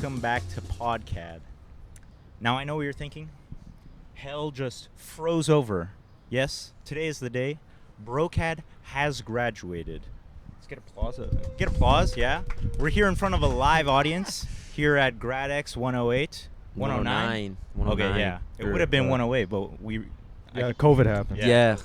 welcome back to PODCAD. Now, I know what you're thinking. Hell just froze over. Yes, today is the day. BroCAD has graduated. Let's get applause. Get applause, yeah. We're here in front of a live audience here at GradEx 108. 109? 109. Okay, yeah. It would have been 108, but we... Yeah, COVID happened. Yeah.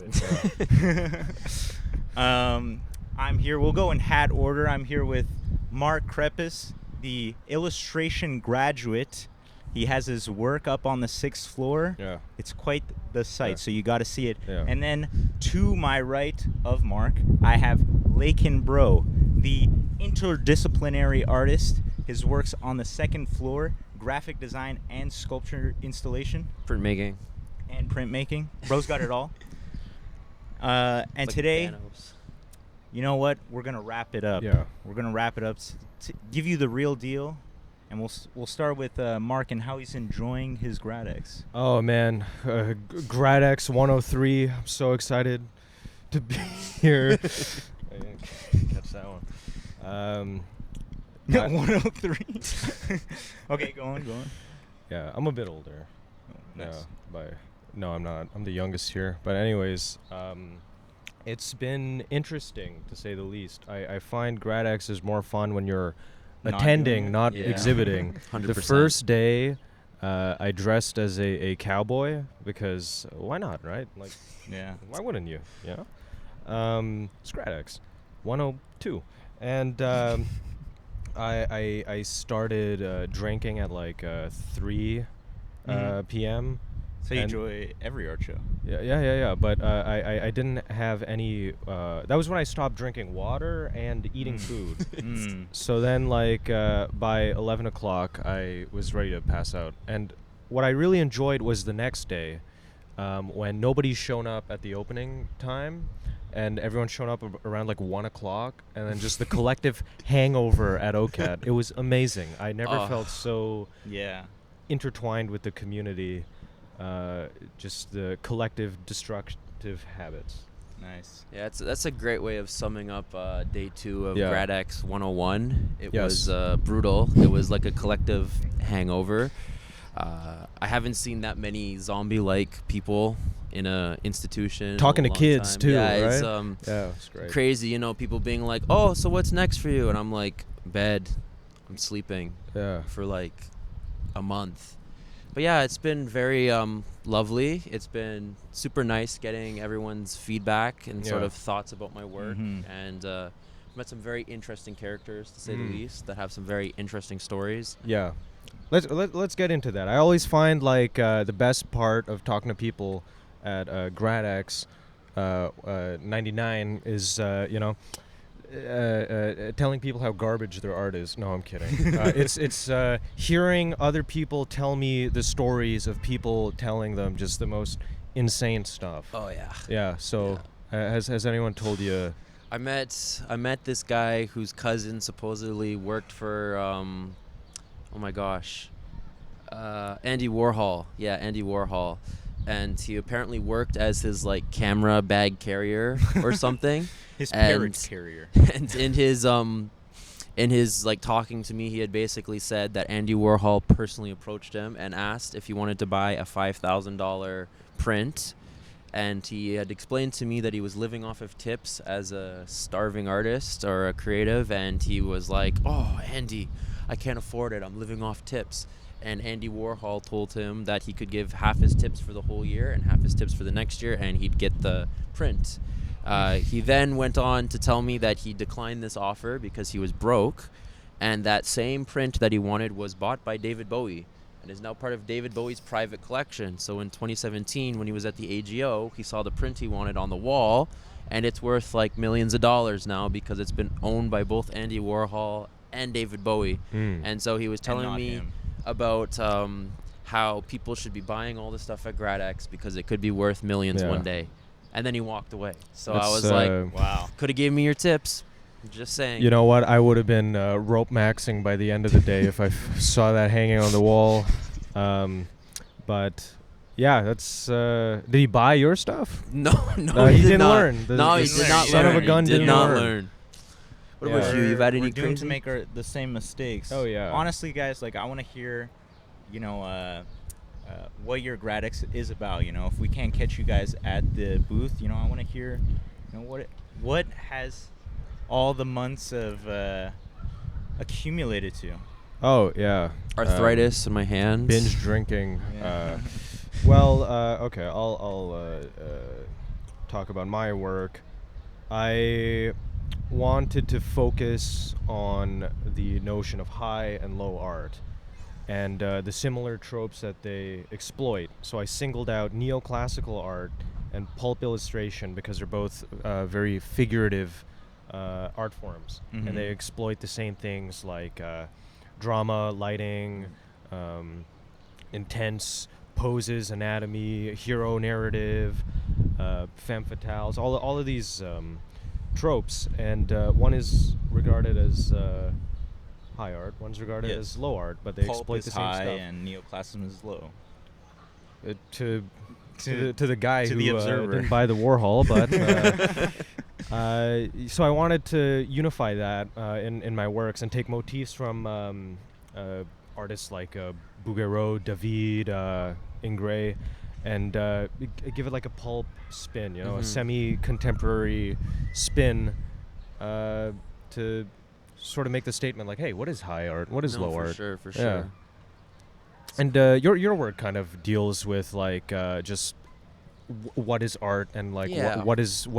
COVID. I'm here. We'll go in hat order. I'm here with Mark Krepis, the illustration graduate. He has his work up on the 6th floor. Yeah. It's quite the sight, so you got to see it. Yeah. And then to my right of Mark, I have Lakin Bro, the interdisciplinary artist. His work's on the 2nd floor, graphic design and sculpture installation. Printmaking. And printmaking. Bro's got it all. And like today, Thanos. You know what? We're going to wrap it up. Yeah. We're going to wrap it up to give you the real deal. And we'll start with Mark and how he's enjoying his GradEx. Oh, man. GradEx 103. I'm so excited to be here. I didn't catch that one. 103. Okay, go on. Yeah, I'm a bit older. Oh, nice. No, I'm not. I'm the youngest here. But anyways, it's been interesting, to say the least. I find GradEx is more fun when you're attending, not exhibiting. 100%. The first day, I dressed as a cowboy because why not, right? Like, yeah. Why wouldn't you? Yeah. It's GradEx 102, and I started drinking at like 3 p.m. So you enjoy every art show? Yeah. But I didn't have any. That was when I stopped drinking water and eating food. So then, like by 11 o'clock, I was ready to pass out. And what I really enjoyed was the next day, when nobody's shown up at the opening time, and everyone's shown up around like 1 o'clock, and then just the collective hangover at OCAD. It was amazing. I never felt so intertwined with the community. Just the collective destructive habits. Nice. Yeah, that's a great way of summing up day 2 of GradEx 101. It was brutal. It was like a collective hangover. I haven't seen that many zombie-like people in a institution. Talking to kids time. too, right? It's It's great. Crazy, people being like, "Oh, so what's next for you?" And I'm like, "Bed. I'm sleeping." For like a month. But yeah, it's been very lovely. It's been super nice getting everyone's feedback and sort of thoughts about my work, and met some very interesting characters, to say the least, that have some very interesting stories. Yeah, let's get into that. I always find like the best part of talking to people at GradEx 99 is telling people how garbage their art is. No, I'm kidding. It's hearing other people tell me the stories of people telling them just the most insane stuff. Oh yeah. Yeah. So has anyone told you? I met this guy whose cousin supposedly worked for oh my gosh, Andy Warhol. Yeah, Andy Warhol. And he apparently worked as his like camera bag carrier or something. His parrot carrier. And in his like talking to me, he had basically said that Andy Warhol personally approached him and asked if he wanted to buy a $5,000 print. And he had explained to me that he was living off of tips as a starving artist or a creative. And he was like, "Oh, Andy, I can't afford it. I'm living off tips." And Andy Warhol told him that he could give half his tips for the whole year and half his tips for the next year, and he'd get the print. He then went on to tell me that he declined this offer because he was broke, and that same print that he wanted was bought by David Bowie and is now part of David Bowie's private collection. So in 2017, when he was at the AGO, he saw the print he wanted on the wall, and it's worth like millions of dollars now because it's been owned by both Andy Warhol and David Bowie. And so he was telling me about how people should be buying all this stuff at GradEx because it could be worth millions one day. And then he walked away. So I was like, wow, could have gave me your tips. Just saying. You know what? I would have been rope maxing by the end of the day if I saw that hanging on the wall. But yeah, that's. Did he buy your stuff? No, he did didn't not. learn. No, he did not learn. Son of a gun did didn't not learn. learn. What about you? You've had any we're doomed crazy? to make the same mistakes. Oh, yeah. Honestly, guys, like I want to hear, what your GradEx is about. If we can't catch you guys at the booth, I want to hear, what has all the months of accumulated to. Oh yeah. Arthritis in my hands. Binge drinking. Yeah. Okay. I'll talk about my work. I wanted to focus on the notion of high and low art and the similar tropes that they exploit. So I singled out neoclassical art and pulp illustration because they're both very figurative art forms, Mhm. and they exploit the same things like drama, lighting, intense poses, anatomy, hero narrative, femme fatales, all of these tropes, and one is regarded as high art, one's regarded Yes. as low art, but they Pulp exploit is the same high stuff. and neoclassicism is low. To the guy to who the observer. didn't buy the Warhol, but so I wanted to unify that in my works and take motifs from artists like Bouguereau, David, Ingres, and give it like a pulp spin, a Mhm. semi-contemporary spin to sort of make the statement like, hey, what is high art? What is No, low for art? sure, for Yeah. sure. And your work kind of deals with like just what is art and like Yeah. what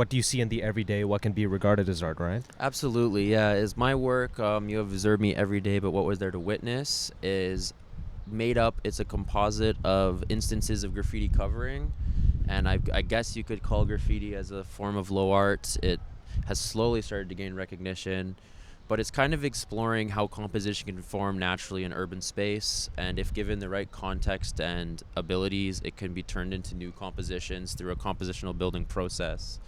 do you see in the everyday? What can be regarded as art, right? Absolutely, yeah. Is my work, you have observed me every day, but what was there to witness is made up. It's a composite of instances of graffiti covering, and I guess you could call graffiti as a form of low art. It has slowly started to gain recognition, but it's kind of exploring how composition can form naturally in urban space, and if given the right context and abilities, it can be turned into new compositions through a compositional building process.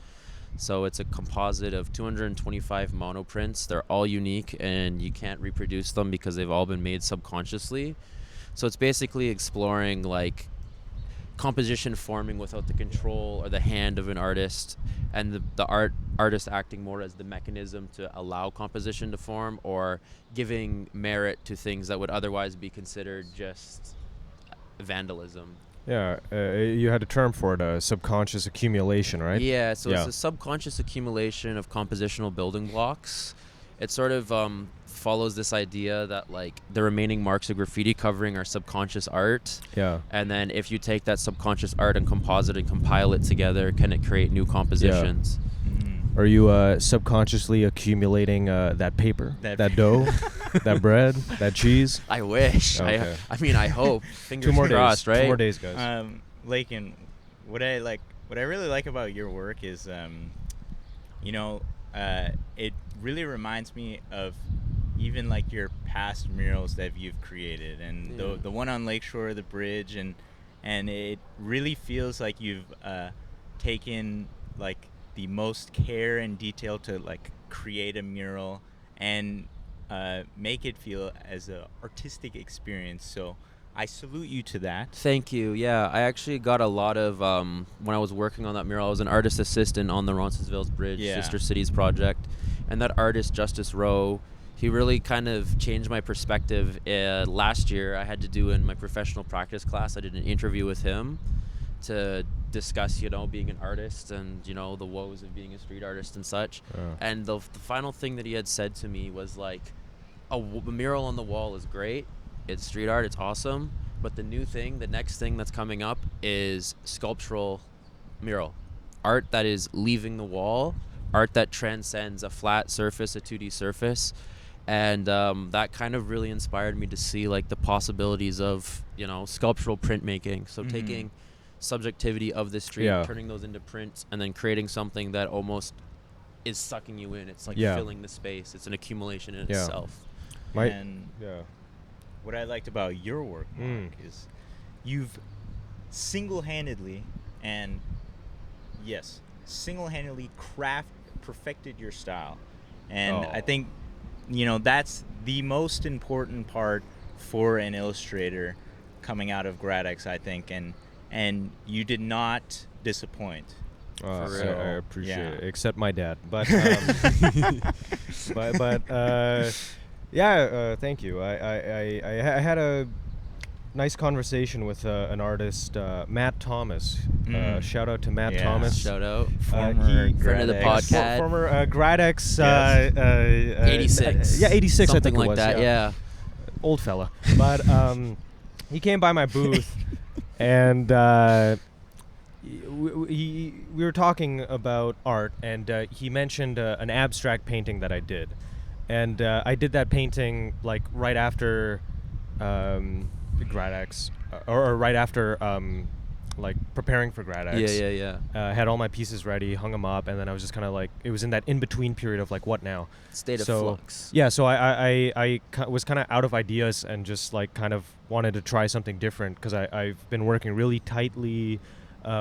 So it's a composite of 225 monoprints. They're all unique, and you can't reproduce them because they've all been made subconsciously. So it's basically exploring like composition forming without the control or the hand of an artist, and the artist acting more as the mechanism to allow composition to form, or giving merit to things that would otherwise be considered just vandalism. Yeah, you had a term for it, subconscious accumulation, right? Yeah, so Yeah. it's a subconscious accumulation of compositional building blocks. It sort of follows this idea that like the remaining marks of graffiti covering are subconscious art, Yeah. and then if you take that subconscious art and composite and compile it together, can it create new compositions? Are you subconsciously accumulating that paper, that dough, that bread, that cheese? I wish. Okay. I mean, I hope. Fingers 2 more crossed, days. right? 2 more days, guys. Lakin, what I really like about your work is, it really reminds me of even like your past murals that you've created, and Yeah. the one on Lakeshore, the bridge, and it really feels like you've taken like the most care and detail to like create a mural and make it feel as a artistic experience. So I salute you to that. Thank you. Yeah, I actually got a lot of when I was working on that mural. I was an artist assistant on the Roncesvalles Bridge Yeah. Sister Cities project, and that artist Justice Rowe, he really kind of changed my perspective. Last year, I had to do in my professional practice class. I did an interview with him to discuss, being an artist and the woes of being a street artist and such. And the final thing that he had said to me was like, a mural on the wall is great. It's street art. It's awesome. But the next thing that's coming up is sculptural mural. Art that is leaving the wall. Art that transcends a flat surface, a 2D surface. And that kind of really inspired me to see like the possibilities of, sculptural printmaking. So taking subjectivity of the street, turning those into print, and then creating something that almost is sucking you in. It's like filling the space. It's an accumulation in itself. What I liked about your work, Mark, is you've single-handedly perfected your style. And I think, that's the most important part for an illustrator coming out of GradEx, I think. And you did not disappoint. For I real. appreciate Yeah. it, except my dad. But thank you. I had a nice conversation with an artist, Matt Thomas. Shout out to Matt Yeah. Thomas. Shout out. Former Friend of the GradEx. PODCAD. Former GradEx. Yes. 86. Yeah, 86. Something I think like it was. that. Yeah. Old fella. But he came by my booth, and we were talking about art, and he mentioned an abstract painting that I did, and I did that painting like right after GradEx, or right after like preparing for GradEx. Yeah. Had all my pieces ready, hung them up, and then I was just kind of like, it was in that in-between period of like, what now? State of So, flux. Yeah, so I was kind of out of ideas and just like kind of wanted to try something different, because I've been working really tightly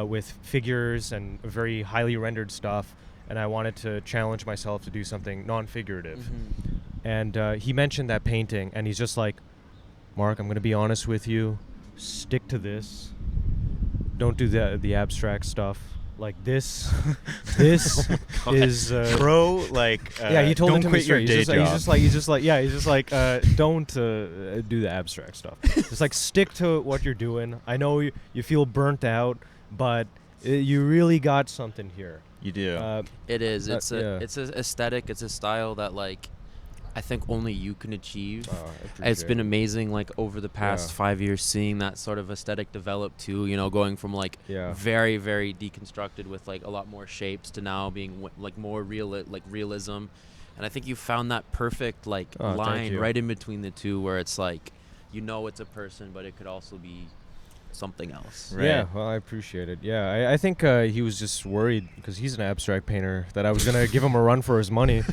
with figures and very highly rendered stuff, and I wanted to challenge myself to do something non-figurative. Mm-hmm. And he mentioned that painting, and he's just like, Mark, I'm going to be honest with you, stick to this. Don't do the abstract stuff. Like this is Bro, like, yeah, he told don't it to me quit your straight. day He's job. just like don't do the abstract stuff. Just like stick to what you're doing. I know you feel burnt out, but you really got something here. You do. It is. It's yeah. it's a aesthetic. It's a style that like I think only you can achieve. I It's been appreciate it. amazing, like over the past Yeah. 5 years, seeing that sort of aesthetic develop too. You know, going from like Yeah. very, very deconstructed with like a lot more shapes to now being like more realism. And I think you found that perfect like Oh, thank line you. right in between the two, where it's like, you know, it's a person, but it could also be something else. Right. Yeah, well, I appreciate it. Yeah, I think he was just worried because he's an abstract painter that I was gonna give him a run for his money.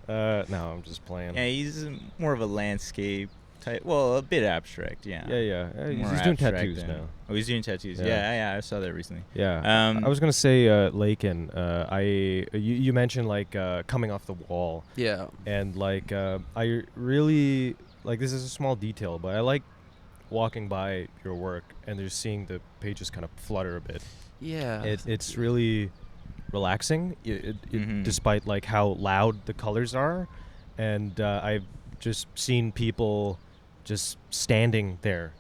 No, I'm just playing. Yeah, he's more of a landscape type. Well, a bit abstract. Yeah. Yeah. More He's doing abstract tattoos than- now. Oh, he's doing tattoos. Yeah. Yeah, I saw that recently. Yeah. I was gonna say, Lakin. You mentioned like coming off the wall, Yeah. and like I really like, this is a small detail, but I like walking by your work and just seeing the pages kind of flutter a bit. Yeah. It's really relaxing, Mhm. despite like how loud the colors are, and I've just seen people just standing there,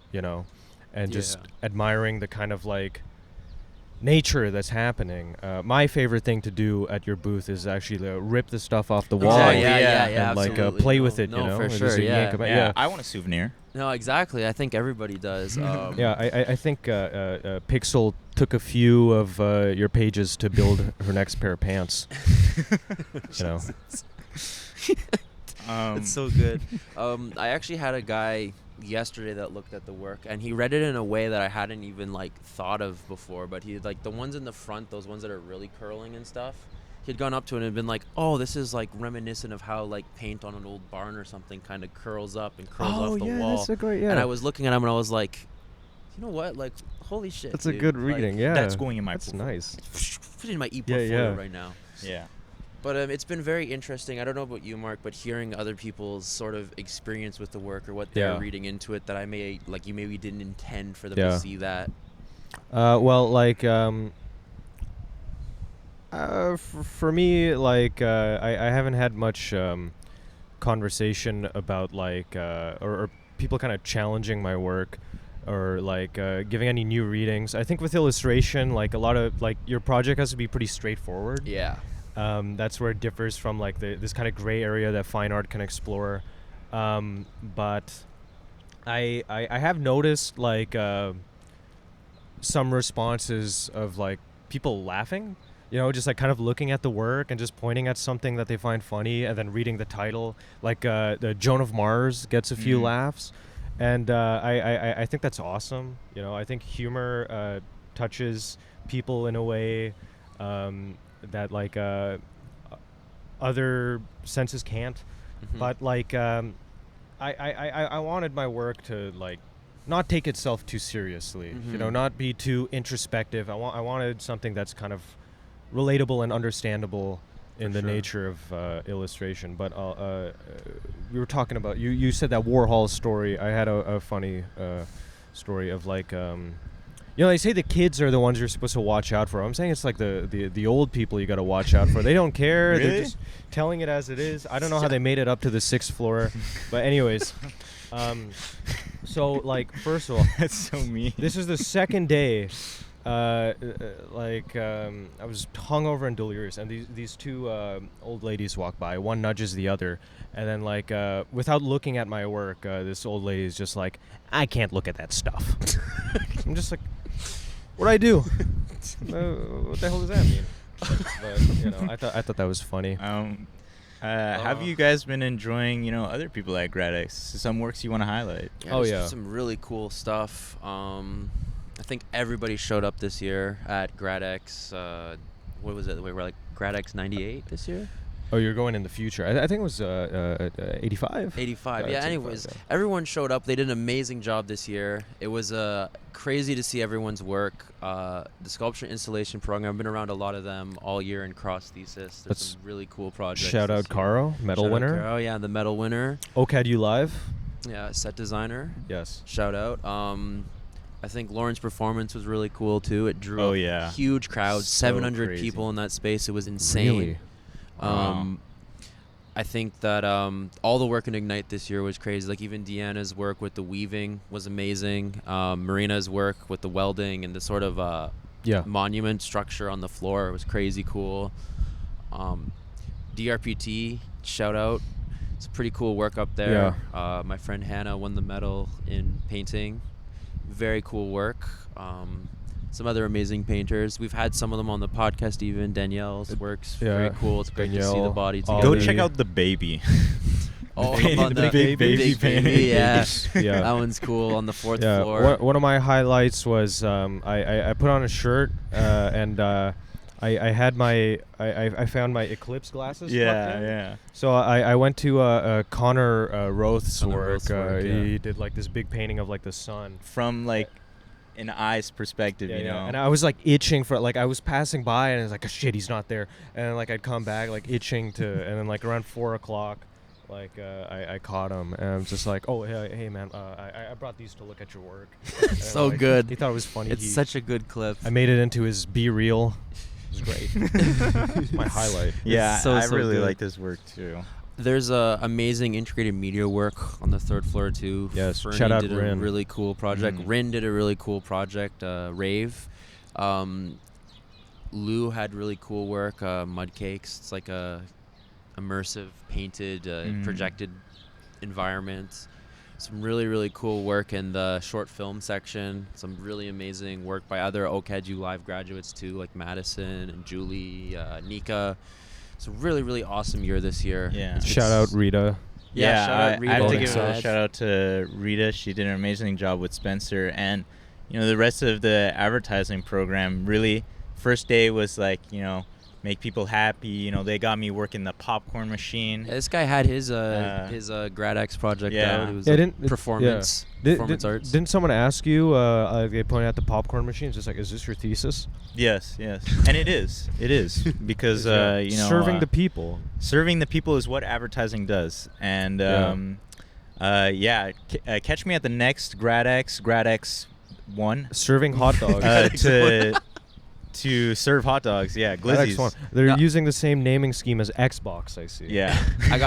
and just Yeah. admiring the kind of like nature that's happening. My favorite thing to do at your booth is actually to rip the stuff off the wall. Exactly, yeah, and like absolutely. play No, with it, no, for and sure, just yeah. yank 'em out. Yeah, I want a souvenir. No, exactly. I think everybody does. Yeah, I think Pixel took a few of your pages to build her next pair of pants. It's so good. I actually had a guy yesterday that looked at the work, and he read it in a way that I hadn't even like thought of before. But he like the ones in the front, those ones that are really curling and stuff. He'd gone up to it and been like, "Oh, this is like reminiscent of how like paint on an old barn or something kind of curls up and curls off the wall." that's a great. And I was looking at him and I was like, "You know what? Like, holy shit!" That's a dude. good Like, reading. Yeah, That's going in my That's portfolio. nice. Put it in my e-portfolio yeah. right now. Yeah. But it's been very interesting. I don't know about you, Mark, but hearing other people's sort of experience with the work or what they're Yeah. reading into it, that I may like you maybe didn't intend for them Yeah. to see that. Well, like for me, like I haven't had much conversation about like or people kind of challenging my work, or like giving any new readings. I think with illustration, like a lot of like your project has to be pretty straightforward. Yeah. That's where it differs from like this kind of gray area that fine art can explore. But I have noticed like some responses of like people laughing, just like kind of looking at the work and just pointing at something that they find funny and then reading the title. Like the Joan of Mars gets a few Mhm. laughs, and I think that's awesome. I think humor touches people in a way that like other senses can't. Mhm. But like I wanted my work to like not take itself too seriously, Mhm. not be too introspective. I wanted something that's kind of relatable and understandable in For the sure. nature of illustration. But we were talking about, you said that Warhol story. I had a funny story of like You know, they say the kids are the ones you're supposed to watch out for. I'm saying it's like the old people you got to watch out for. They don't care. Really? They're just telling it as it is. I don't know how they made it up to the 6th floor. But anyways, so, like, first of all, That's so mean. this is the second day. I was hungover and delirious, and these two old ladies walk by. One nudges the other, and then, like, without looking at my work, this old lady is just like, I can't look at that stuff. I'm just like, what'd I do? What the hell does that mean? But, you know, I thought that was funny. Have you guys been enjoying, you know, other people at GradEx? Some works you want to highlight? Oh, there's yeah. some really cool stuff. I think everybody showed up this year at GradEx. What was it? We were like GradEx 98 this year? Oh, you're going in the future. I think it was 85? 85. It's Yeah, 85, anyways, yeah. everyone showed up. They did an amazing job this year. It was crazy to see everyone's work. The sculpture installation program, I've been around a lot of them all year in cross thesis. There's That's- some really cool projects. Shout out this year. Caro, medal Shout out winner. Caro, yeah, the medal winner. OCAD U Live. Yeah, set designer. Yes. Shout out. I think Lauren's performance was really cool too. It drew Oh, a yeah. huge crowd, So 700 crazy. people in that space. It was insane. Really? Wow. I think that all the work in Ignite this year was crazy. Like even Deanna's work with the weaving was amazing. Marina's work with the welding and the sort of Yeah. monument structure on the floor was crazy cool. DRPT, shout out. It's a pretty cool work up there. My friend Hannah won the medal in painting. Very cool work. Some other amazing painters. We've had some of them on the podcast even. Danielle's works very cool. It's great to see the Danielle, body Ollie. together. Go check out the baby. Oh, painting on the the big baby painting. yeah. Yeah. That one's cool on the 4th Yeah, floor. one of my highlights was I put on a shirt and I had I found my eclipse glasses. Yeah, plugged in. yeah. So I went to Connor Roth's Connor work. Roth's work, yeah. He did like this big painting of like the sun. From like an eye's perspective, you know. And I was like itching for like I was passing by and I was like, oh, shit, he's not there. And then, like I'd come back like itching to, and then like around 4:00. Like I caught him and I'm just like, oh hey man, I brought these to look at your work. And, So like, good. He thought it was funny. It's such a good clip. I made it into his Be Real. It was great. It's my highlight. Yeah, so, I so really good. like this work too. There's amazing integrated media work on the 3rd floor too. Yes, Fernie shout out did a Rin. really cool project. Mm. Rin did a really cool project. Rave. Lou had really cool work. Mud Cakes. It's like a immersive painted projected environment. Some really, really cool work in the short film section. Some really amazing work by other OCAD U Live graduates too, like Madison and Julie, Nika. It's a really, really awesome year this year. Yeah. Shout out Rita. Yeah, shout out Rita. I have to Voting give a side. shout out to Rita. She did an amazing job with Spencer, and you know the rest of the advertising program. Really, first day was like, you know, make people happy. You know, they got me working the popcorn machine. Yeah, this guy had his GradEx project Yeah. out. It was Yeah, like didn't- performance Did- performance arts. Didn't someone ask you? They pointed out the popcorn machine. Just like, is this your thesis? Yes, yes, and it is because Yeah. you know, serving the people. serving the people is what advertising does, and catch me at the next GradEx 1 Serving hot dogs. to serve hot dogs. Yeah, GradEx glizzies. one. They're Yeah. using the same naming scheme as Xbox. I see. Yeah. I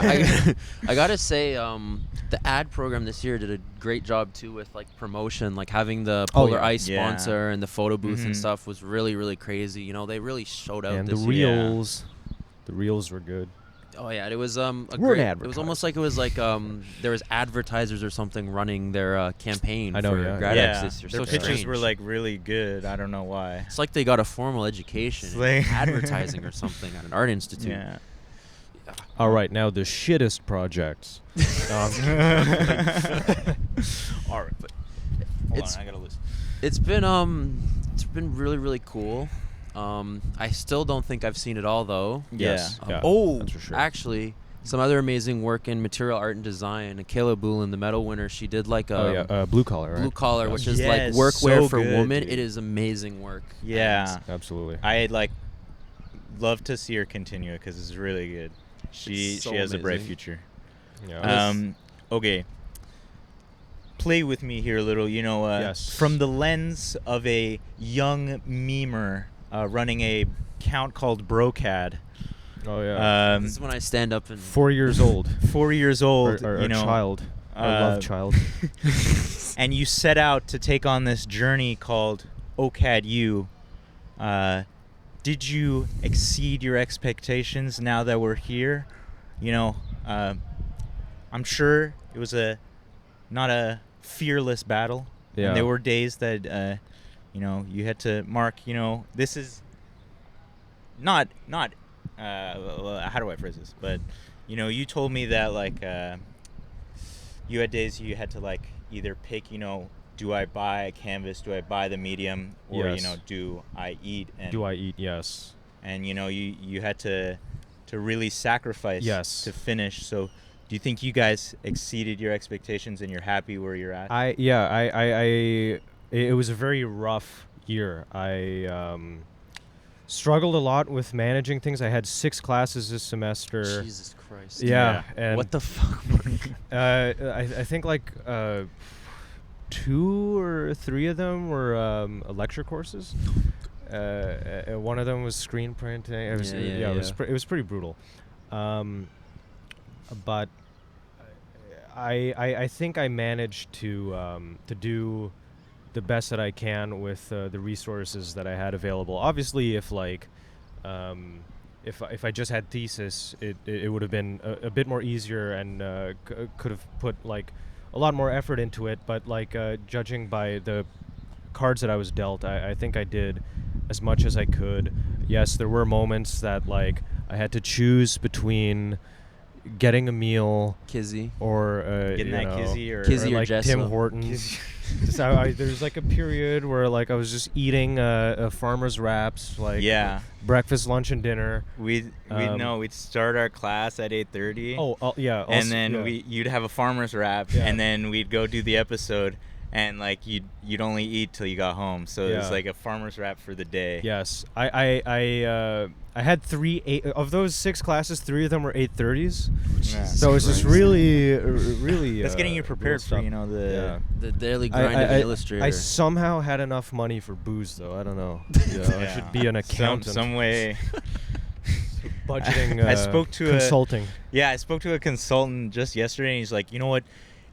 gotta say, the ad program this year did a great job too with like promotion, like having the Oh, Polar yeah. Ice Yeah. sponsor and the photo booth and Mhm. stuff was really, really crazy. You know, they really showed out And the this year. reels. The reels were good. Oh yeah, it was Word it was advertising. almost like there was advertisers or something running their campaign I know, for yeah. GradEx Yeah, this year. their So pictures strange. were like really good. I don't know why. It's like they got a formal education It's in like- advertising or something at an art institute. Yeah. All right, now the shittest projects. All right, but hold It's- on, I gotta listen. It's been really, really cool. I still don't think I've seen it all though. Yes. Yeah. Yeah, that's for sure. Actually, some other amazing work in material art and design. Kayla Boolin, the medal winner, she did like a blue collar, right? blue collar, which is like Yes, workwear so for good, women. dude. It is amazing work. Yeah. Absolutely. I'd like love to see her continue it because it's really good. She It's so has a bright amazing. future. Yeah. Okay. play with me here a little. Yes. From the lens of a young memer running a account called BroCAD. Oh yeah. This is when I stand up and 4 years old. 4 years old. Or child. Or love child. And you set out to take on this journey called OCAD U. Did you exceed your expectations now that we're here? I'm sure it was not a fearless battle. Yeah. And there were days that you had to mark. This is not. How do I phrase this? But you told me that like you had days you had to like either pick. Do I buy a canvas? Do I buy the medium? Or Yes. do I eat? And Do I eat? Yes. And you had to really sacrifice. Yes. To finish. So do you think you guys exceeded your expectations and you're happy where you're at? It was a very rough year. I struggled a lot with managing things. I had 6 classes this semester. Jesus Christ. Yeah, and what the fuck? I think like 2 or 3 of them were lecture courses. One of them was screen printing. It was it was pretty brutal. But I think I managed to do the best that I can with the resources that I had available. Obviously, if I just had thesis, it would have been a bit more easier and could have put like a lot more effort into it. But like judging by the cards that I was dealt, I think I did as much as I could. Yes, there were moments that like I had to choose between getting a meal Kizzy. or Getting that kizzy or Kizzy or like Jessa. Tim Hortons. There's like a period where like I was just eating farmer's wraps, like breakfast, lunch, and dinner. We'd start our class at 8:30. Yeah. And then you'd have a farmer's wrap, and then we'd go do the episode, and like you'd only eat till you got home. So it was like a farmer's wrap for the day. Yes, I had 3 of those 6 classes. 3 of them were 8:30s. Yeah. So it's just really. That's getting you prepared for the daily grind of the illustrator. I somehow had enough money for booze though. I don't know. I should be an accountant. Some way. Budgeting. I spoke to consulting. I spoke to a consultant just yesterday, and he's like, you know what?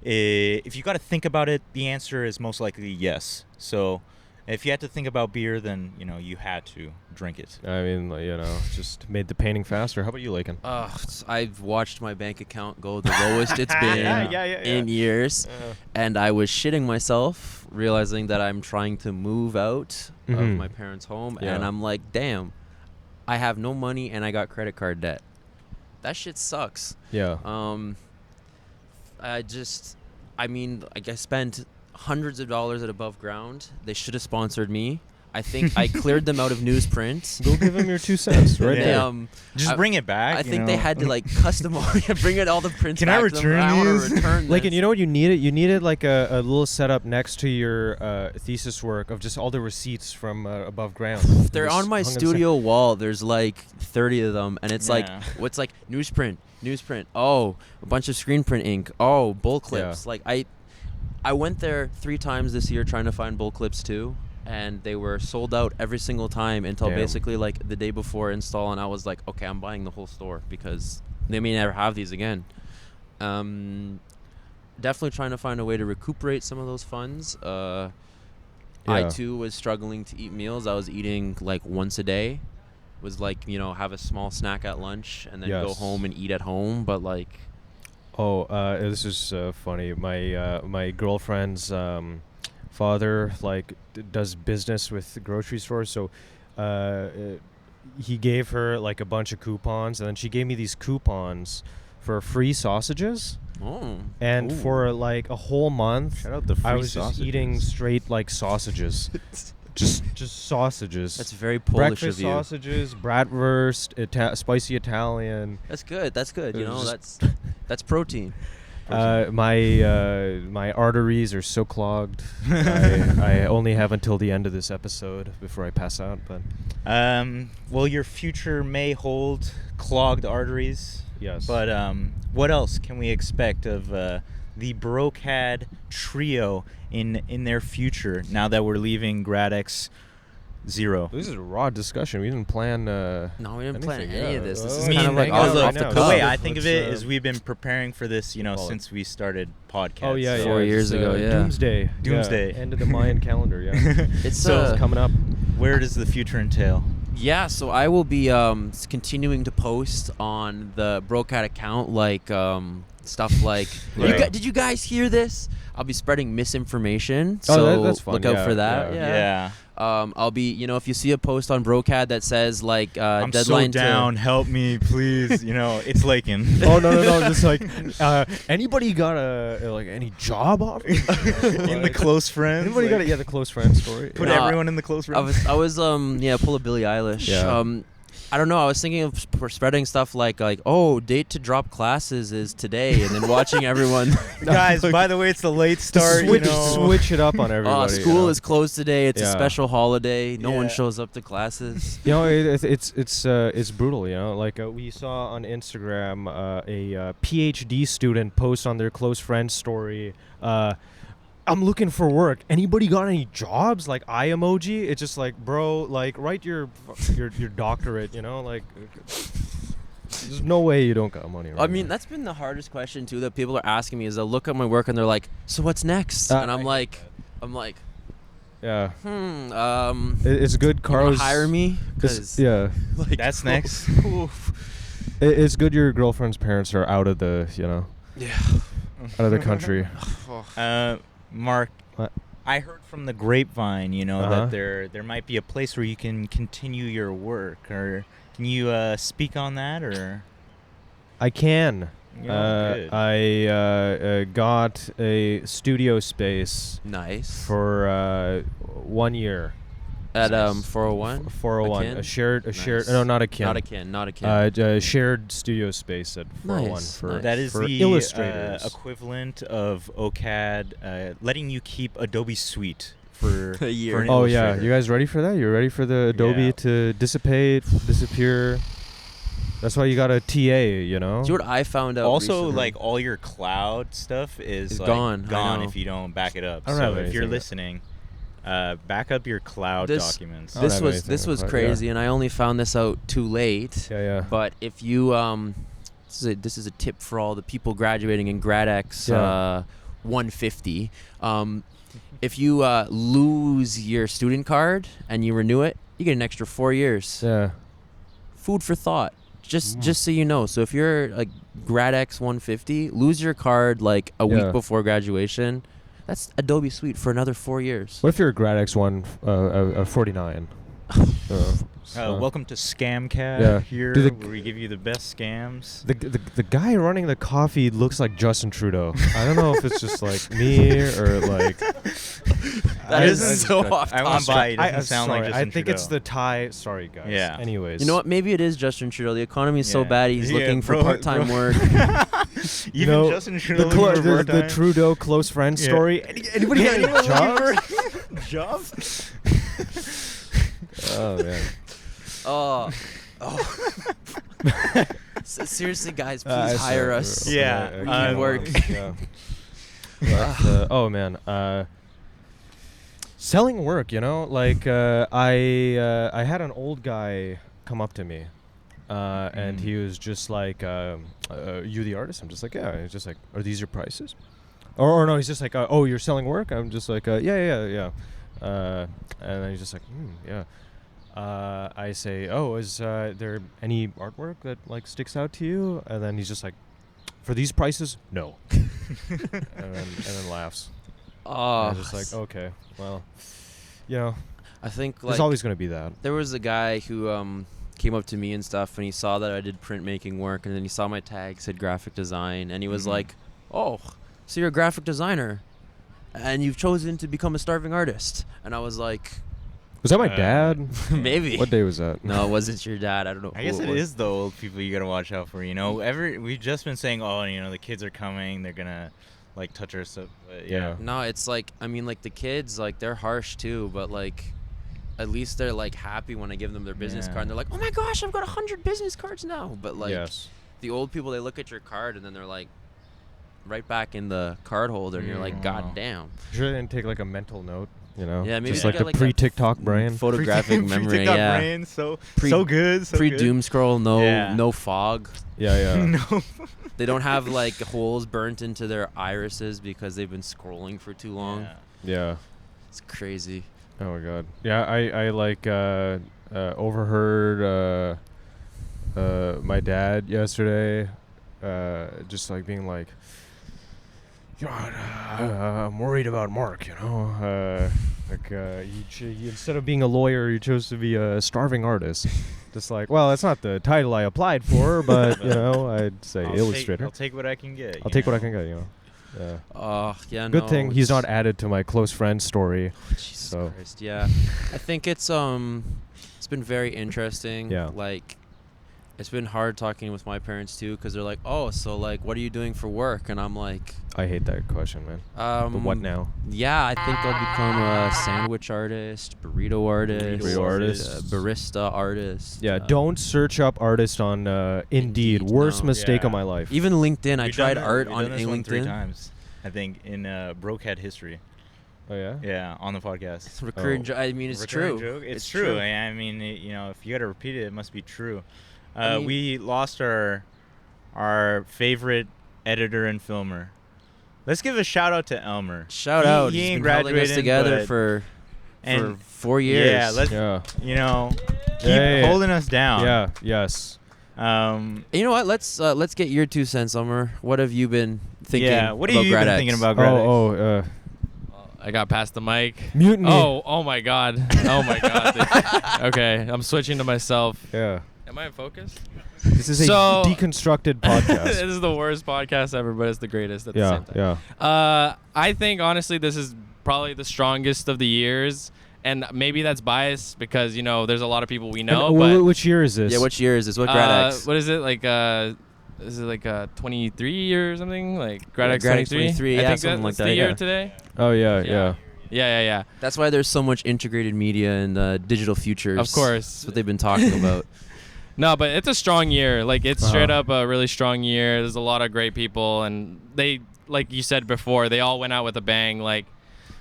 If you got to think about it, the answer is most likely yes. So if you had to think about beer, then you had to drink it. I mean, just made the painting faster. How about you, Lakin? I've watched my bank account go the lowest it's been in years, and I was shitting myself, realizing that I'm trying to move out of my parents' home, and I'm like, damn, I have no money and I got credit card debt. That shit sucks. Yeah. I spent hundreds of dollars at Above Ground. They should have sponsored me. I think I cleared them out of newsprint. Go give them your 2 cents right there. Just bring it back. I think they had to like custom bring it all the prints. Can back I to them. return I want these? to return Like, this. you know what you needed? You needed like a little setup next to your thesis work of just all the receipts from Above Ground. They're Just on my hung studio wall. There's like 30 of them, and it's like, what's like newsprint. Oh, a bunch of screen print ink. Oh, bull clips. Like I went there 3 times this year trying to find bull clips too, and they were sold out every single time until basically like the day before install, and I was like, okay, I'm buying the whole store because they may never have these again. Definitely trying to find a way to recuperate some of those funds. I too was struggling to eat meals. I was eating like once a day. Was like, have a small snack at lunch and then go home and eat at home, but like this is funny. My girlfriend's father does business with grocery stores, so he gave her like a bunch of coupons, and then she gave me these coupons for free sausages. And for like a whole month, shout out the free I was sausages. just eating straight like sausages. just sausages. That's very Polish Breakfast of you. sausages, bratwurst, spicy Italian. That's good. That's protein. My arteries are so clogged. I only have until the end of this episode before I pass out. But well, your future may hold clogged arteries. Yes. But what else can we expect of the BroCAD trio in their future now that we're leaving GradEx 0? This is a raw discussion. We didn't plan. No, we didn't plan anything, any yeah. of this. This Well, is I mean, kind of like I know, off I the know. cuff. The way I think of it Let's, is we've been preparing for this, call it? since we started podcast. Oh yeah, yeah. 4 years it's, ago, yeah. Doomsday. Doomsday. Yeah, end of the Mayan calendar. Yeah. It's So, It's coming up. where does the future entail? Yeah, so I will be continuing to post on the BroCAD account, like stuff like. Right. Did you guys hear this? I'll be spreading misinformation, Oh, so that's fun. look out Yeah, for that. yeah. Yeah. I'll be, if you see a post on BroCAD that says like I'm so deadline down. Help me, please. It's Lakin. Oh no! Just like anybody got any job offer In the close friends. Anybody got the close friend story? Put No, everyone in the close friends. I was pull a Billie Eilish. Yeah. I don't know. I was thinking of spreading stuff like date to drop classes is today, and then watching everyone. Guys, by the way, it's the late start. Switch it up on everybody. School is closed today. It's a Yeah. special holiday. No one Yeah. shows up to classes. It's brutal. Like we saw on Instagram a PhD student post on their close friend story. I'm looking for work. Anybody got any jobs? Like eye emoji. It's just like, bro, like write your doctorate. Like there's no way you don't got money. Right I mean, now. that's been the hardest question too that people are asking me. Is they'll look at my work and they're like, "So what's next?" And I'm like, yeah. It's good. you wanna Carlos hire me? Yeah. Like, That's next. It's good your girlfriend's parents are out of the Yeah. out of the country. Mark, What? I heard from the grapevine, Uh-huh. that there might be a place where you can continue your work. Or can you speak on that? Or I can. Good. I got a studio space Nice. for 1 year. At Nice. 401. 401. kin? A shared. Nice. No, not a kin. Not a kin. A shared studio space at 401 Nice, for nice. that is for the illustrators. equivalent of OCAD letting you keep Adobe Suite for A year. For an Oh yeah, illustrator. you guys ready for that? You ready for the Adobe Yeah. to disappear? That's why you got a TA, Do you know what I found out? Also, recently? like all your cloud stuff is It's like, gone, I know. if you don't back it up. I don't So have if you're anything. listening, back up your cloud This- documents. I don't this have was anything this was like that, crazy, and I only found this out too late. Yeah. But if you this is a tip for all the people graduating in GradEx Yeah. 150. If you lose your student card and you renew it, you get an extra 4 years. Yeah. Food for thought. Just so you know. So if you're like GradEx 150, lose your card like a Yeah. week before graduation. That's Adobe Suite for another 4 years. What if you're a GradEx 49? Welcome to Scamcad Yeah. here, Do the- where we give you the best scams. The guy running the coffee looks like Justin Trudeau. I don't know if it's just like me or like. That is so off I won't topic. buy it. It doesn't sound like I Justin think it's Trudeau. the tie. Sorry, guys. Yeah. Anyways. You know what? Maybe it is Justin Trudeau. The economy is so Yeah. bad. He's Yeah, looking for bro, part-time bro. work. Even Justin Trudeau the, looking for the part-time? Trudeau close friend Yeah. story. Anybody got any jobs? Jobs? Oh man. Oh. Seriously, guys, please hire sorry, us. Yeah, we need work. Yeah. Oh man. Selling work, like I had an old guy come up to me, and he was just like, "You the artist?" I'm just like, "Yeah." He's just like, "Are these your prices?" Or no, he's just like, "Oh, you're selling work?" I'm just like, "Yeah." And then he's just like, "Yeah." I say, "Oh, is there any artwork that like sticks out to you?" And then he's just like, "For these prices, no." and then laughs. And Oh, I'm just like, okay, well, I think there's like always gonna be that. there was a guy who came up to me and stuff, and he saw that I did printmaking work, and then he saw my tag said graphic design, and he was like, "Oh, so you're a graphic designer, and you've chosen to become a starving artist?" And I was like, Was that my dad? "Maybe." What day was that? No, it wasn't your dad. I don't know. I who guess it was. is the old people you gotta watch out for. We've just been saying, the kids are coming, they're gonna like touch our stuff. But yeah. No, it's like, I mean, like the kids, like they're harsh too, but like at least they're like happy when I give them their business Yeah. card, and they're like, "Oh my gosh, I've got 100 business cards now." But like Yes. the old people, they look at your card and then they're like, right back in the card holder, and you're like, Wow. God damn. Sure, they didn't take like a mental note, you know? Yeah, maybe just they like got, the like, that pre-TikTok brain. Photographic memory, TikTok yeah. brain, so Pre- good. So Pre good. doom scroll, Yeah. no fog. Yeah. No. They don't have like holes burnt into their irises because they've been scrolling for too long. Yeah. Yeah. It's crazy. Oh my god. Yeah, I like overheard my dad yesterday just like being like, you know, I'm worried about Mark, you know. He instead of being a lawyer, he chose to be a starving artist. Just like, well, that's not the title I applied for, but you know, I'd say illustrator. I'll take what I can get. I'll take what I can get, you know. Yeah. Yeah. Good no, thing he's not it's- added to my close friend story. Jesus So Christ. Yeah. I think it's been very interesting. Yeah. Like, it's been hard talking with my parents too, because they're like, oh, so like, what are you doing for work? And I'm like, I hate that question, man. But what now? Yeah, I think I'll become a sandwich artist, burrito artist, Burrito artist. barista artist. Yeah, don't search up artist on Indeed. Worst no. mistake of Yeah. my life. Even LinkedIn. I We've tried done that- art we've on done this one 3 LinkedIn. times, I think, in BroCAD history. Oh yeah. Yeah, on the podcast. It's a recurring. Oh. I mean, it's Recurring true. joke? It's true. I mean, you know, if you got to repeat it, it must be true. I mean- We lost our favorite editor and filmer. Let's give a shout out to Elmer. Shout out. He He's ain't been holding us graduating, together but- for and 4 years. Yeah, let's Yeah. you know keep Yeah. holding us down. Yeah. Yes. You know what? Let's get your 2 cents, Elmer. What have you been thinking? Yeah. What about have you been GradEx? thinking about GradEx? I got past the mic. Mutiny. Oh my god. Oh my god. Okay, I'm switching to myself. Yeah. Am I in focus? This is So- a deconstructed This podcast. is the worst podcast ever, but it's the greatest at the Yeah. same time. Yeah. I think honestly this is probably the strongest of the years, and maybe that's biased because you know there's a lot of people we know. And, but which year is this? Yeah, which year is this? What GradEx? what is it like? Is it like 23 or something? Like GradEx GradEx 23? 23, I yeah, think something like that's that, the year yeah. today. Oh yeah. Yeah. Yeah. That's why there's so much integrated media in the digital futures. Of course. That's what they've been talking about. No, but it's a strong year. Like it's straight Uh-huh. up a really strong year. There's a lot of great people, and they, like you said before, they all went out with a bang. Like,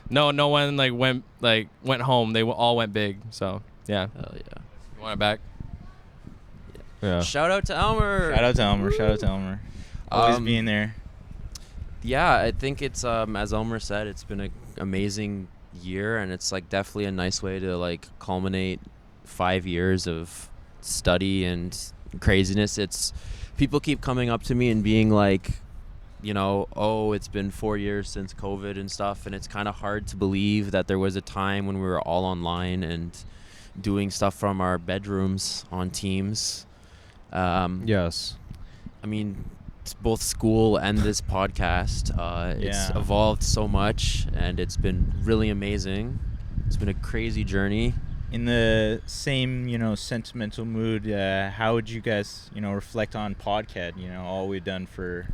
no one went home. They all went big. So yeah. Hell yeah. You want it back? Yeah. Shout out to Elmer. Shout out to Elmer. Shout out to Elmer. Always Um, being there. Yeah, I think it's as Elmer said, it's been an amazing year, and it's like definitely a nice way to like culminate 5 years of study and craziness. It's people keep coming up to me and being like, you know, oh, it's been 4 years since COVID and stuff, and it's kind of hard to believe that there was a time when we were all online and doing stuff from our bedrooms on Teams. Yes. I mean, it's both school and this podcast. It's Yeah. evolved so much, and it's been really amazing. It's been a crazy journey. In the same, you know, sentimental mood, how would you guys, you know, reflect on PODCAD? You know, all we've done for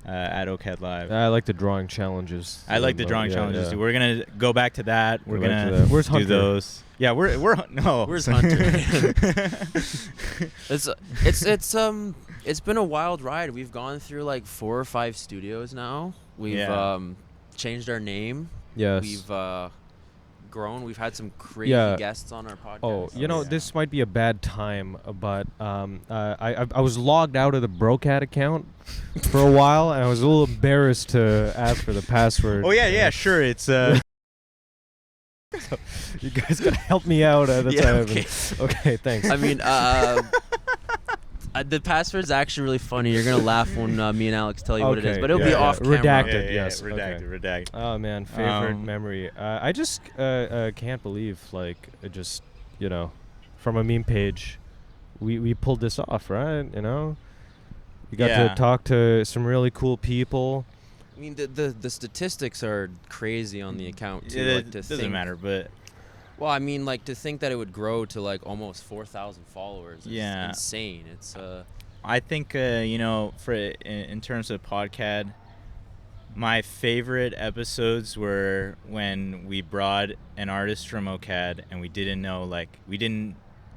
at OCAD Live. I like the drawing challenges. I like the drawing Yeah, challenges. yeah. Too. We're gonna go back to that. We're Go back gonna to that. Where's do Hunter? those. Yeah, we're no. Where's Hunter? It's been a wild ride. We've gone through like 4 or 5 studios now. We've Yeah. changed our name. Yes. We've grown. We've had some crazy Yeah. guests on our podcast. Oh, you know, Yeah. this might be a bad time, but I was logged out of the BroCAD account for a while, and I was a little embarrassed to ask for the password. Oh yeah, sure. It's You guys gotta help me out. That's Yeah, why okay. Okay, thanks. I mean, the password's actually really funny. You're gonna laugh when me and Alex tell you what it is, Okay, but it'll yeah, be yeah. off camera. Redacted. yeah, yes, redacted, okay. redacted. Oh man, favorite Um, memory. I just can't believe just you know, from a meme page, we pulled this off, right? You know, we got Yeah. to talk to some really cool people. I mean, the statistics are crazy on the account too. It like, to doesn't think, matter, but Well, I mean, like to think that it would grow to like almost 4,000 followers is Yeah. insane. It's I think you know, for in terms of PODCAD, my favorite episodes were when we brought an artist from OCAD and we didn't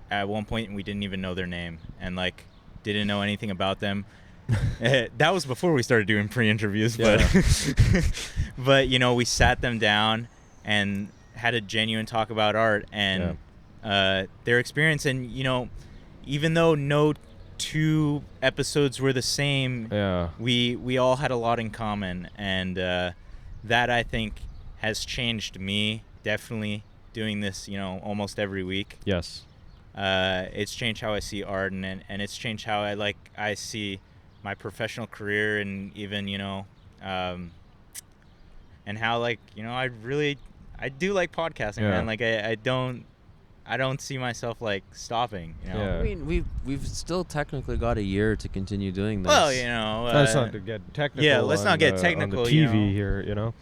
at one point we didn't even know their name and like didn't know anything about them, That was before we started doing pre-interviews, but but we sat them down and had a genuine talk about art and their experience. And even though no 2 episodes were the same, we all had a lot in common, and that I think has changed me definitely doing this almost every week. Yes. It's changed how I see art, and it's changed how I see my professional career, and even and how I do like podcasting, man. Like I don't see myself stopping. Yeah. I mean, we've still technically got a year to continue doing this. Well, let's not get technical. Yeah, let's not get technical. On the TV here,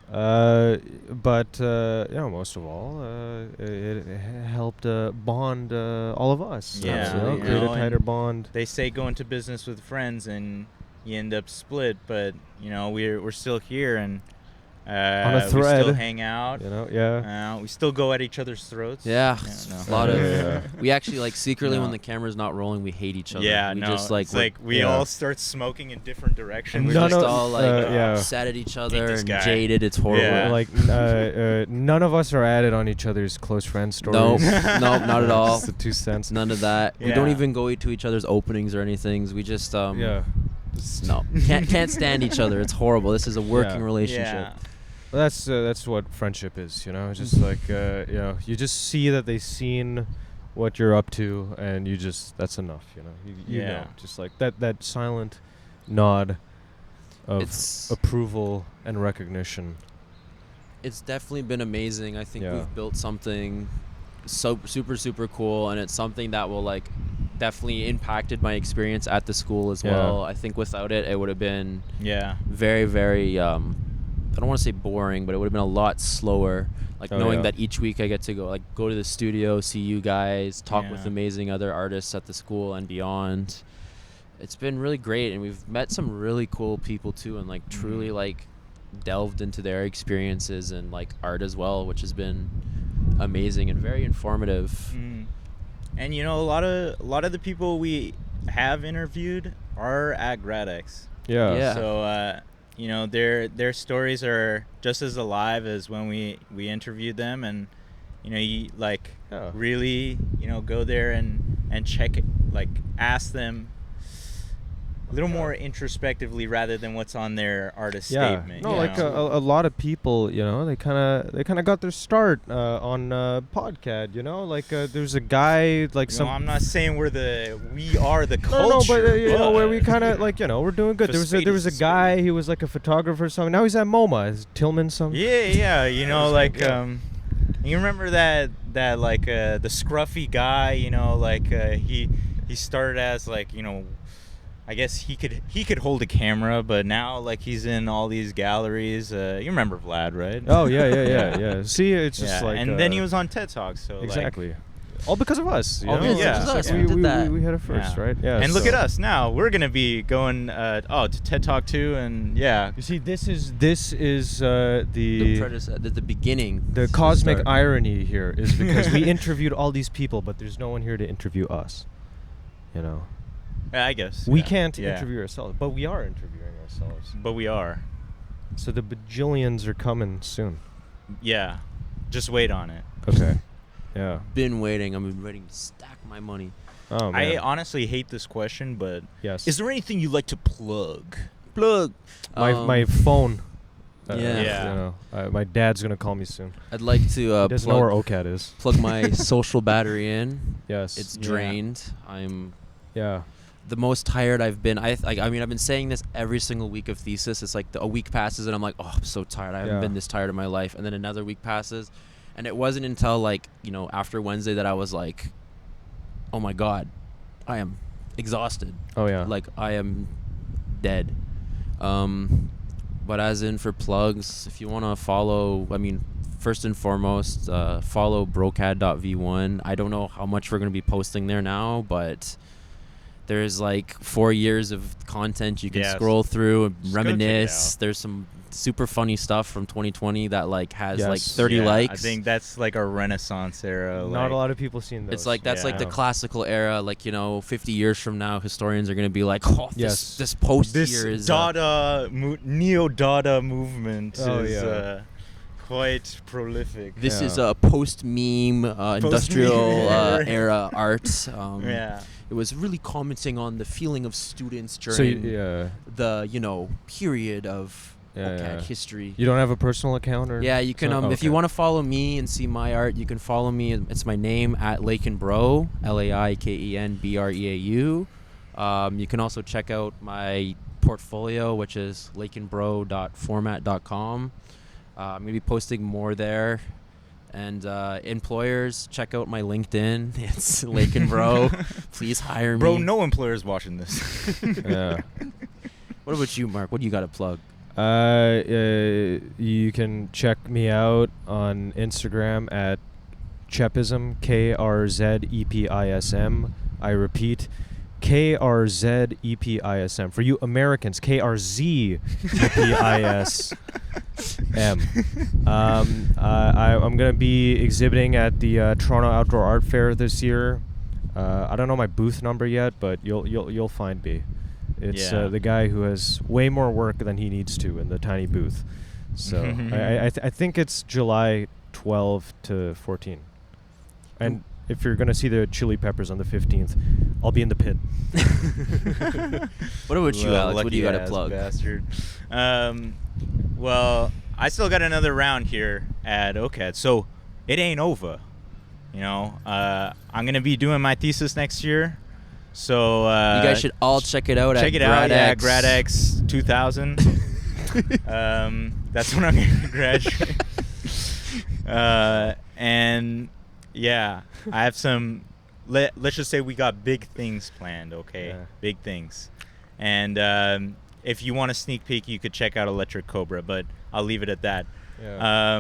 but most of all, it helped bond all of us. Yeah, create a tighter bond. They say go into business with friends and you end up split, but we're still here, and on a thread. We still hang out. We still go at each other's throats. Yeah, a lot of. Yeah. We actually secretly when the camera's not rolling, we hate each other. Yeah, we no. just we all start smoking in different directions. We're None just of- all sad at each other this and guy. jaded. It's horrible. Yeah. None of us are added on each other's close friend stories. Nope, nope, not at all. Just the 2 cents. None of that. We don't even go to each other's openings or anything. We just Yeah. no can't stand each other. It's horrible. This is a working relationship. Yeah. Well, that's what friendship is, It's just you just see that they've seen what you're up to, and that's enough, You know, just like that silent nod of It's- approval and recognition. It's definitely been amazing. I think Yeah. we've built something so super cool, and it's something that will definitely impacted my experience at the school as well. I think without it, it would have been very, very I don't want to say boring, but it would have been a lot slower. Knowing that each week I get to go to the studio, see you guys, talk with amazing other artists at the school and beyond. It's been really great, and we've met some really cool people too, and truly delved into their experiences and art as well, which has been amazing and very informative. And a lot of the people we have interviewed are at GradEx. Yeah. So their stories are just as alive as when we interviewed them, and you really go there and check it, ask them a little more introspectively rather than what's on their artist statement. No, a lot of people, they kind of got their start on PODCAD. There's a guy I'm not saying we are the culture. No, but where we kind of we're doing good. There was a guy. He was a photographer or something. Now he's at MoMA. Is Tillman something? Yeah. You remember that the scruffy guy. He started as I guess he could hold a camera, but now he's in all these galleries. You remember Vlad, right? Oh yeah. See, it's just and then he was on TED Talks. So exactly. All because of us. All because of us. We We did that. We had it first, right? Yeah. And look at us now. We're gonna be going to TED Talk 2, and You see, this is the the beginning. The cosmic start. irony here is because we interviewed all these people, but there's no one here to interview us. I guess We can't interview ourselves, but we are interviewing ourselves. But we are. So the bajillions are coming soon. Yeah. Just wait on it. Okay. Yeah. Been waiting. I've been waiting to stack my money. Oh I man. honestly hate this question, but Yes. is there anything you'd like to plug? Plug. My phone? Yeah. My dad's gonna call me soon. I'd like to He doesn't know where OCAD is. plug my social battery in. Yes. It's drained. I'm Yeah. the most tired I've been. I've been saying this every single week of thesis. It's a week passes and I'm oh, I'm so tired. I haven't been this tired in my life. And then another week passes, and it wasn't until after Wednesday that I was oh my God, I am exhausted. Oh yeah. I am dead. But as in for plugs, if you want to follow, first and foremost, follow brocad.v1. I don't know how much we're going to be posting there now, but There's like 4 years of content you can Yes. scroll through and Just go check it reminisce. out. There's some super funny stuff from 2020 that like has like Yes. 30 Yeah, likes. I think that's like a Renaissance era. Not like, a lot of people seen those. It's like that's like the Yeah. classical era. Like 50 years from now, historians are gonna be like, oh, Yes. this post This here is Dada, neo-Dada movement Oh, is yeah. quite prolific. this is Yeah. a post meme industrial era. era art. Yeah. It was really commenting on the feeling of students So during yeah, the period of Yeah, OCAD yeah. history. you don't have a personal account or? Yeah, you can. So- If you okay. want to follow me and see my art, you can follow me. It's my name at Lakenbro, LAIKENBREAU. You can also check out my portfolio, which is lakenbro.format.com. Maybe posting more there. And employers, check out my LinkedIn. It's Lakenbro. Please hire me. Bro, no employer's watching this. Yeah. What about you, Mark? What do you got to plug? You can check me out on Instagram at Chepism, KRZEPISM. I repeat, KRZEPISM. For you Americans, KRZEPISM. I'm going to be exhibiting at the Toronto Outdoor Art Fair this year. I don't know my booth number yet, but you'll find me. It's Yeah. the guy who has way more work than he needs to in the tiny booth. So I think it's July 12 to 14. And if you're going to see the Chili Peppers on the 15th, I'll be in the pit. What about you, Alex? What do you got to Lucky-ass plug? Bastard. Well, I still got another round here at OCAD, so it ain't over. I'm gonna be doing my thesis next year, so You guys should all check it out check at it out. Yeah, GradEx. GradEx 2000. That's when I'm gonna graduate. And yeah, I have some. Let's just say we got big things planned. Okay, Yeah. big things. And if you want a sneak peek, you could check out Electric Cobra, but I'll leave it at that. Yeah.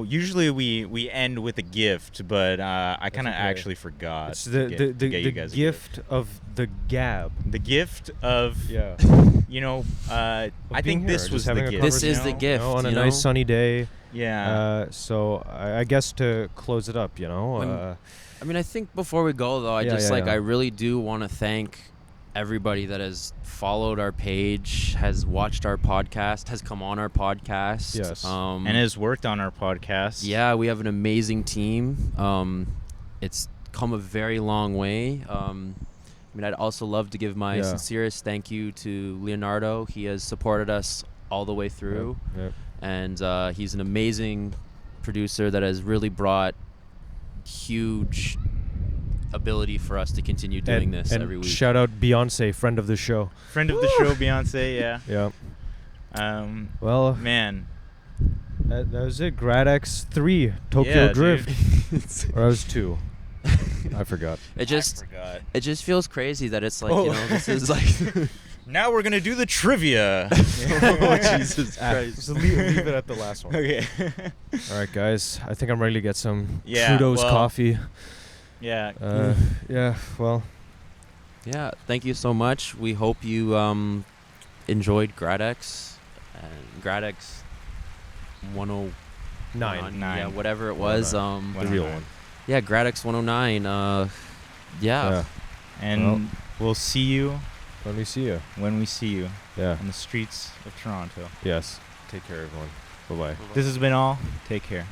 Usually we end with a gift, but I kind of okay. actually forgot. It's to the get you guys a gift of the gab. The gift of Yeah. I being think here, this just was the having a gift. This is you the know? gift. on a you know? nice sunny day. Yeah. So I guess to close it up, When- I mean, I think before we go, though, I Yeah, yeah, yeah. I really do want to thank everybody that has followed our page, has watched our podcast, has come on our podcast. Yes. And has worked on our podcast. Yeah, we have an amazing team. It's come a very long way. I'd also love to give my Yeah. sincerest thank you to Leonardo. He has supported us all the way through. Yep. And he's an amazing producer that has really brought huge ability for us to continue doing this and every week. Shout out Beyonce, friend of the show. Friend of the show, Beyonce. Yeah. Yeah. Well, Man. that was it. GradEx 3, Tokyo Yeah, Drift. dude. Or that was 2. I forgot. It just I forgot. it just feels crazy that it's like Oh. this is like Now we're gonna do the trivia. Oh, Jesus Ah, Christ. so leave it at the last one. Okay. All right, guys. I think I'm ready to get some Yeah, Trudeau's well- coffee. Yeah. Yeah, well, Yeah, thank you so much. We hope you enjoyed GradEx and GradEx 109. Nine. Yeah, whatever it was. The real 109. one. Yeah, GradEx 109. Yeah. And we'll see you When we see you. when we see you Yeah. on the streets of Toronto. Yes. Take care, everyone. Bye-bye. This has been all. Take care.